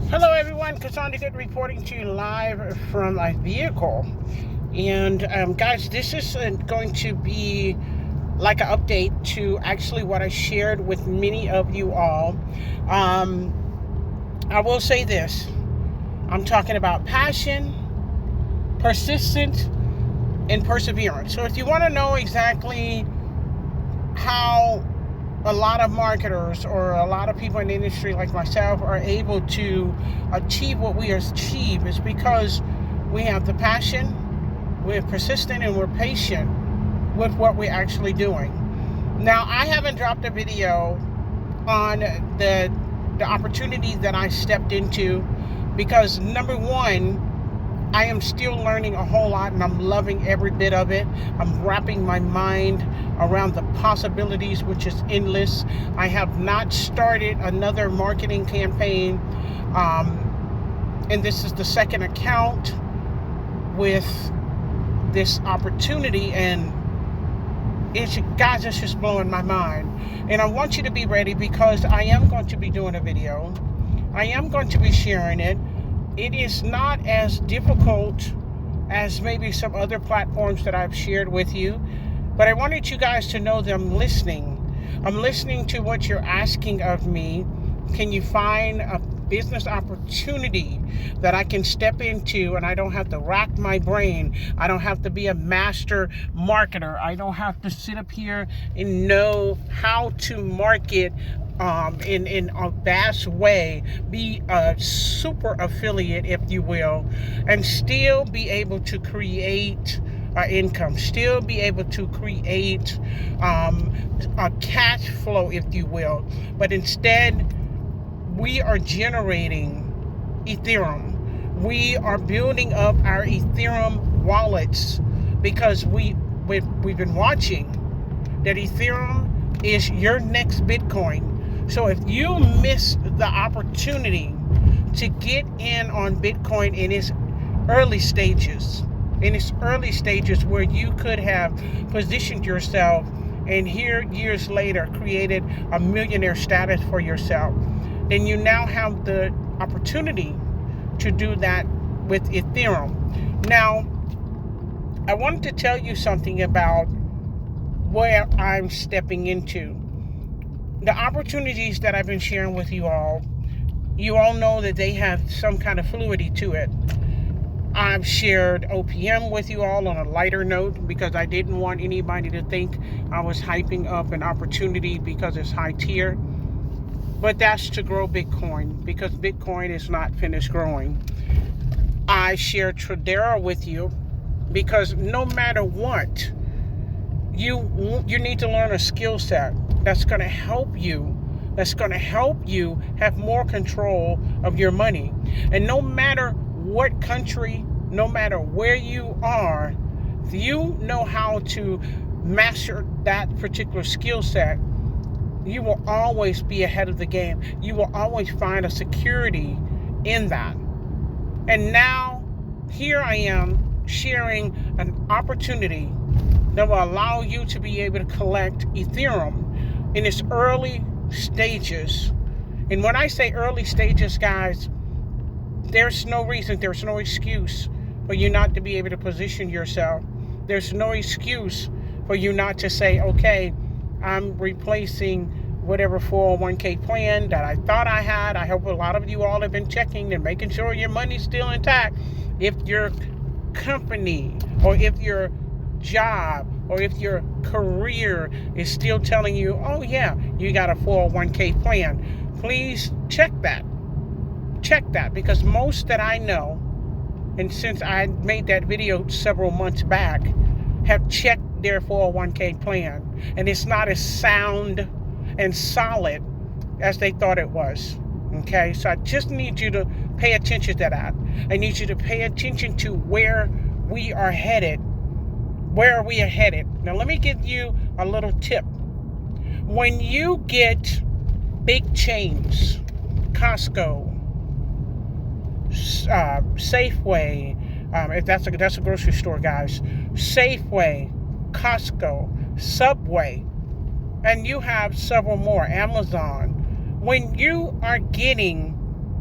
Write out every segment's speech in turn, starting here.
Hello everyone, Cassandra Good reporting to you live from my vehicle. And guys, this is going to be like an update to actually what I shared with many of you all. I will say this. I'm talking about passion, persistence, and perseverance. So if you want to know exactly how a lot of marketers or a lot of people in the industry like myself are able to achieve what we achieve, is because we have the passion, we're persistent, and we're patient with what we're actually doing. Now, I haven't dropped a video on the opportunity that I stepped into because, number one, I am still learning a whole lot, and I'm loving every bit of it. I'm wrapping my mind around the possibilities, which is endless. I have not started another marketing campaign, and this is the second account with this opportunity, and it's just blowing my mind. And I want you to be ready, because I am going to be doing a video. I am going to be sharing it. It is not as difficult as maybe some other platforms that I've shared with you, but I wanted you guys to know that I'm listening. I'm listening to what you're asking of me. Can you find a business opportunity that I can step into, and I don't have to rack my brain? I don't have to be a master marketer. I don't have to sit up here and know how to market in a vast way, be a super affiliate, if you will, and still be able to create income, still be able to create a cash flow, if you will. But instead, we are generating Ethereum. We are building up our Ethereum wallets because we've been watching that Ethereum is your next Bitcoin. So if you miss the opportunity to get in on Bitcoin in its early stages, where you could have positioned yourself and here years later created a millionaire status for yourself, then you now have the opportunity to do that with Ethereum. Now, I wanted to tell you something about where I'm stepping into. The opportunities that I've been sharing with you all know that they have some kind of fluidity to it. I've shared OPM with you all on a lighter note because I didn't want anybody to think I was hyping up an opportunity because it's high tier. But that's to grow Bitcoin, because Bitcoin is not finished growing. I share Tradera with you because no matter what, you need to learn a skill set that's going to help you have more control of your money. And no matter what country, no matter where you are, if you know how to master that particular skill set, you will always be ahead of the game. You will always find a security in that. And now, here I am sharing an opportunity that will allow you to be able to collect Ethereum in its early stages. And when I say early stages, guys, there's no reason, there's no excuse for you not to be able to position yourself. There's no excuse for you not to say, okay, I'm replacing whatever 401k plan that I thought I had. I hope a lot of you all have been checking and making sure your money's still intact. If your company, or if your job, or if your career is still telling you, oh yeah, you got a 401k plan, please check that. Because most that I know, and since I made that video several months back, have checked their 401k plan, and it's not as sound and solid as they thought it was. Okay, so I just need you to pay attention to that. I need you to pay attention to where we are headed. Now, let me give you a little tip. When you get big chains, Costco, Safeway, if that's a grocery store, guys, Safeway, Costco, Subway, and you have several more, Amazon. When you are getting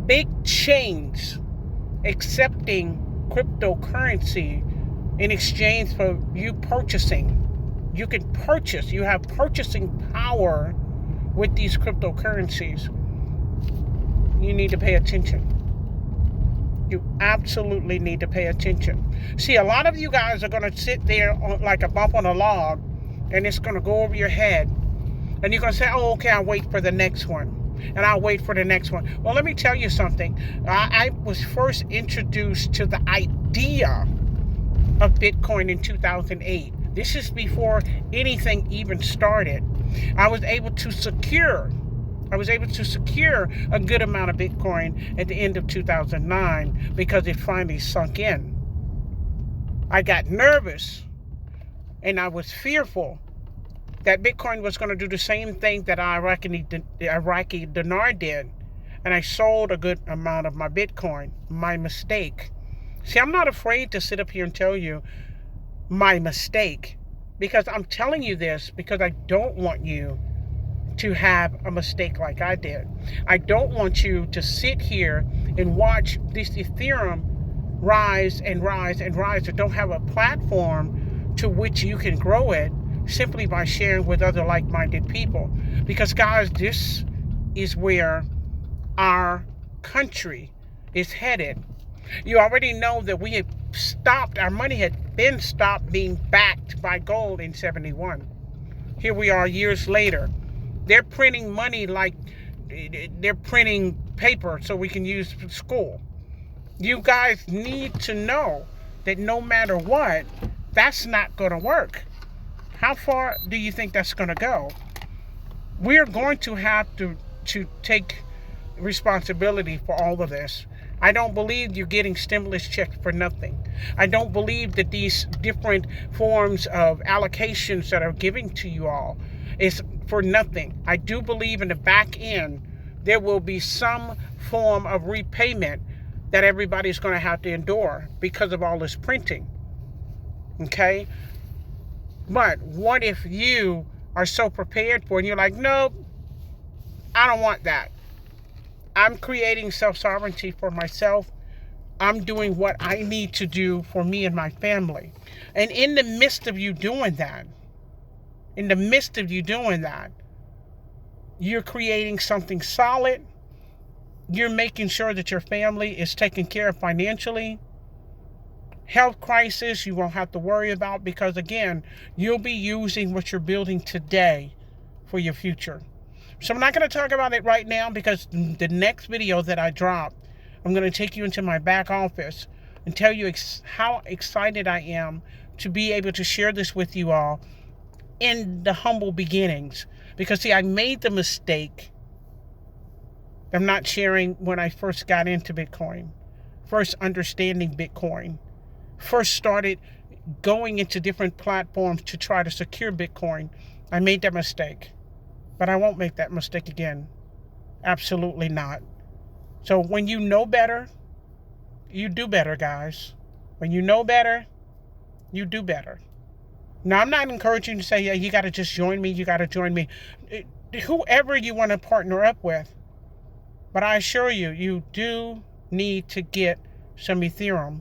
big chains accepting cryptocurrency in exchange for you purchasing. You can purchase. You have purchasing power with these cryptocurrencies. You need to pay attention. You absolutely need to pay attention. See, a lot of you guys are going to sit there like a bump on a log, and it's going to go over your head. And you're going to say, oh, okay, I'll wait for the next one. And I'll wait for the next one. Well, let me tell you something. I was first introduced to the idea of Bitcoin in 2008. This is before anything even started. I was able to secure a good amount of Bitcoin at the end of 2009 because it finally sunk in. I got nervous and I was fearful that Bitcoin was going to do the same thing that Iraqi dinar did. And I sold a good amount of my Bitcoin. My mistake. See, I'm not afraid to sit up here and tell you my mistake, because I'm telling you this because I don't want you to have a mistake like I did. I don't want you to sit here and watch this Ethereum rise and rise and rise and don't have a platform to which you can grow it simply by sharing with other like-minded people. Because guys, this is where our country is headed. You already know that we had stopped, our money had been stopped being backed by gold in 71. Here we are years later. They're printing money like they're printing paper so we can use for school. You guys need to know that no matter what, that's not going to work. How far do you think that's going to go? We're going to have to take responsibility for all of this. I don't believe you're getting stimulus checks for nothing. I don't believe that these different forms of allocations that are giving to you all is for nothing. I do believe in the back end there will be some form of repayment that everybody's going to have to endure because of all this printing. Okay? But what if you are so prepared for it and you're like, nope, I don't want that. I'm creating self-sovereignty for myself. I'm doing what I need to do for me and my family. And in the midst of you doing that, you're creating something solid. You're making sure that your family is taken care of financially. Health crisis you won't have to worry about because, again, you'll be using what you're building today for your future. So I'm not going to talk about it right now because the next video that I drop, I'm going to take you into my back office and tell you how excited I am to be able to share this with you all in the humble beginnings. Because, see, I made the mistake of not sharing when I first got into Bitcoin, first understanding Bitcoin, first started going into different platforms to try to secure Bitcoin. I made that mistake. But I won't make that mistake again. Absolutely not. So when you know better, you do better, guys. When you know better, you do better. Now, I'm not encouraging you to say, yeah, you got to just join me. You got to join me. Whoever you want to partner up with. But I assure you, you do need to get some Ethereum.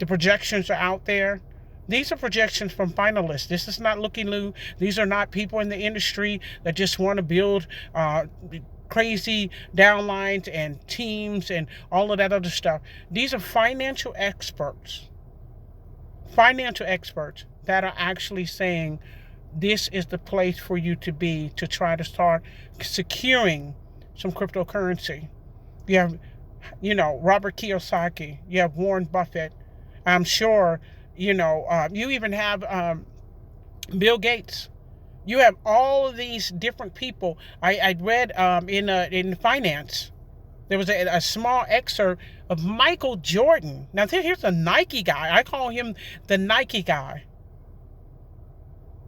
The projections are out there. These are projections from finalists. This is not looky-loo. These are not people in the industry that just want to build crazy downlines and teams and all of that other stuff. These are financial experts that are actually saying this is the place for you to be to try to start securing some cryptocurrency. You have, Robert Kiyosaki. You have Warren Buffett. I'm sure, you even have Bill Gates. You have all of these different people. I read in finance, there was a small excerpt of Michael Jordan. Now here's a Nike guy. I call him the Nike guy.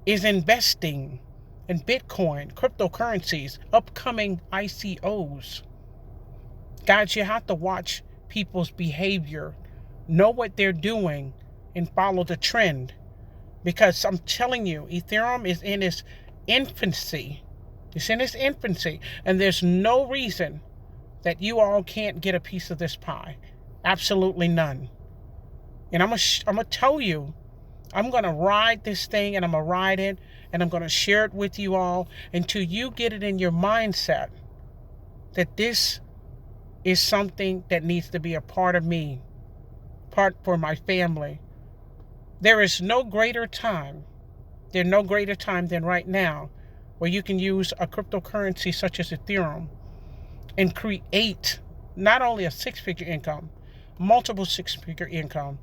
Is investing in Bitcoin, cryptocurrencies, upcoming ICOs. Guys, you have to watch people's behavior, know what they're doing, and follow the trend. Because I'm telling you, Ethereum is in its infancy. It's in its infancy. And there's no reason that you all can't get a piece of this pie. Absolutely none. And I'm gonna tell you, I'm going to ride this thing, and I'm going to ride it, and I'm going to share it with you all until you get it in your mindset that this is something that needs to be a part of me, part for my family. There is no greater time. There's no greater time than right now where you can use a cryptocurrency such as Ethereum and create not only a six-figure income, multiple six-figure income,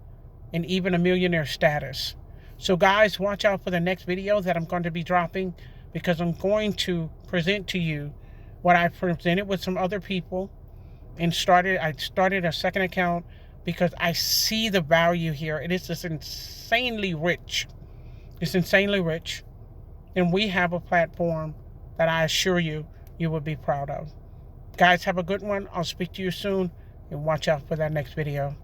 and even a millionaire status. So guys, watch out for the next video that I'm going to be dropping, because I'm going to present to you what I presented with some other people, and I started a second account because I see the value here. It is just insanely rich. It's insanely rich. And we have a platform that I assure you will be proud of. Guys, have a good one. I'll speak to you soon, and watch out for that next video.